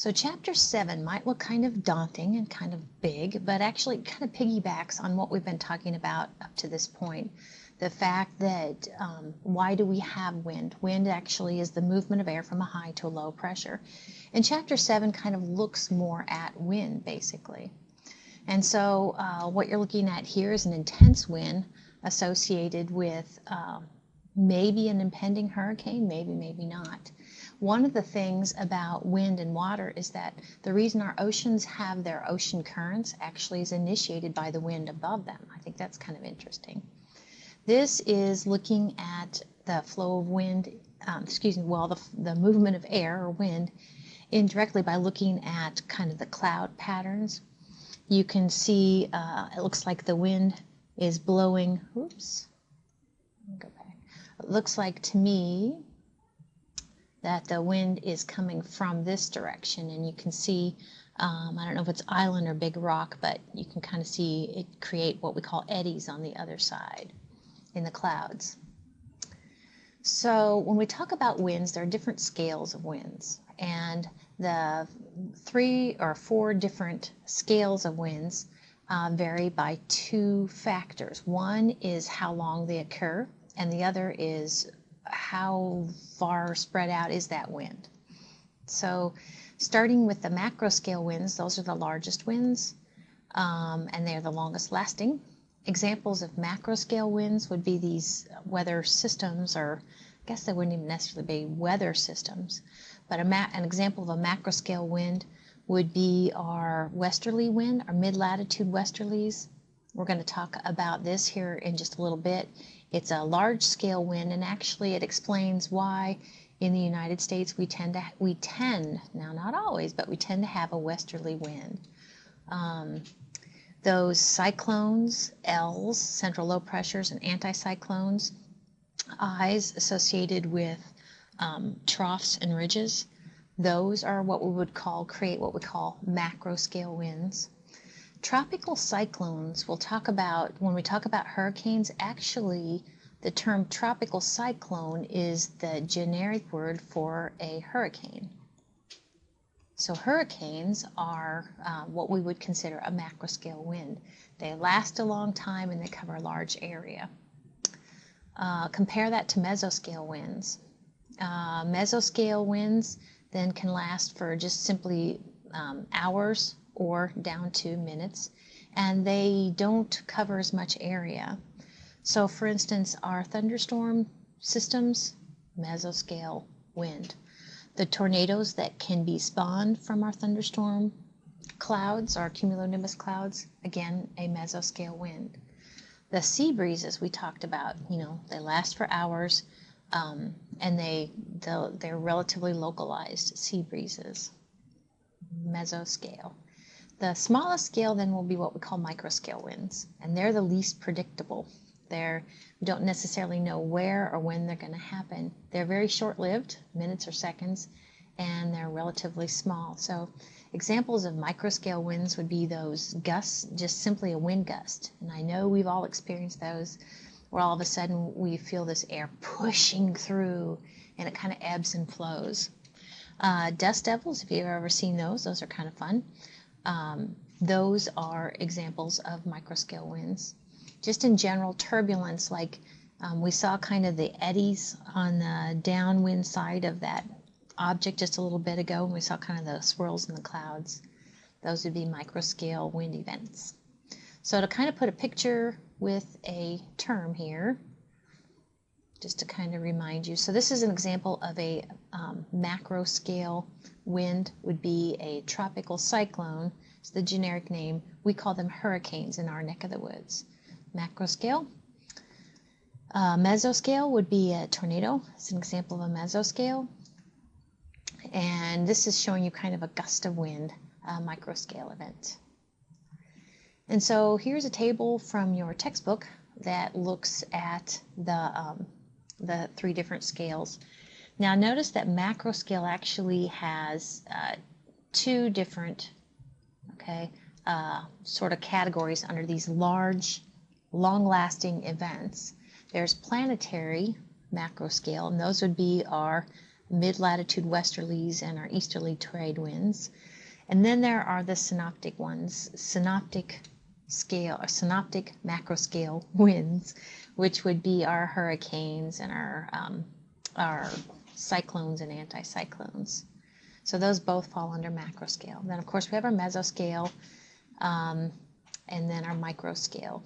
So chapter 7 might look kind of daunting and kind of big, but actually kind of piggybacks on what we've been talking about up to this point. The fact that why do we have wind? Wind actually is the movement of air from a high to a low pressure. And chapter 7 kind of looks more at wind, basically. And so what you're looking at here is an intense wind associated with maybe an impending hurricane, maybe not. One of the things about wind and water is that the reason our oceans have their ocean currents actually is initiated by the wind above them. I think that's kind of interesting. This is looking at the flow of wind, the movement of air or wind indirectly by looking at kind of the cloud patterns. You can see it looks like the wind is blowing, oops, go back. It looks like to me that the wind is coming from this direction, and you can see, I don't know if it's island or big rock, but you can kind of see it create what we call eddies on the other side in the clouds. So when we talk about winds, there are different scales of winds, and the 3 or 4 different scales of winds vary by 2 factors. One is how long they occur, and the other is how far spread out is that wind. So starting with the macroscale winds, those are the largest winds, and they're the longest lasting. Examples of macroscale winds would be these weather systems, or I guess they wouldn't even necessarily be weather systems, but an example of a macroscale wind would be our westerly wind, our mid-latitude westerlies. We're going to talk about this here in just a little bit. It's a large-scale wind, and actually it explains why in the United States we tend, now not always, but we tend to have a westerly wind. Those cyclones, L's, central low pressures, and anticyclones, I's, associated with troughs and ridges, those are what we would create what we call macroscale winds. Tropical cyclones we'll talk about when we talk about hurricanes. Actually, the term tropical cyclone is the generic word for a hurricane. So hurricanes are what we would consider a macroscale wind. They last a long time and they cover a large area. Compare that to mesoscale winds. Mesoscale winds then can last for just simply hours or down to minutes, and they don't cover as much area. So for instance, our thunderstorm systems, mesoscale wind. The tornadoes that can be spawned from our thunderstorm clouds, our cumulonimbus clouds, again, a mesoscale wind. The sea breezes we talked about, they last for hours, and they're relatively localized sea breezes, mesoscale. The smallest scale then will be what we call microscale winds, and they're the least predictable. We don't necessarily know where or when they're going to happen. They're very short-lived, minutes or seconds, and they're relatively small. So examples of microscale winds would be those gusts, just simply a wind gust. And I know we've all experienced those, where all of a sudden we feel this air pushing through, and it kind of ebbs and flows. Dust devils, if you've ever seen those are kind of fun. Those are examples of microscale winds. Just in general, turbulence, like we saw kind of the eddies on the downwind side of that object just a little bit ago, and we saw kind of the swirls in the clouds. Those would be microscale wind events. So to kind of put a picture with a term here, just to kind of remind you. So this is an example of a macroscale wind, would be a tropical cyclone. It's the generic name. We call them hurricanes in our neck of the woods. Macroscale. Mesoscale would be a tornado. It's an example of a mesoscale. And this is showing you kind of a gust of wind, a microscale event. And so here's a table from your textbook that looks at the 3 different scales. Now notice that macroscale actually has 2 different sort of categories under these large, long-lasting events. There's planetary macroscale, and those would be our mid-latitude westerlies, and our easterly trade winds. And then there are the synoptic ones, synoptic macroscale winds, which would be our hurricanes and our cyclones and anticyclones. So those both fall under macroscale. Then, of course, we have our mesoscale, and then our microscale.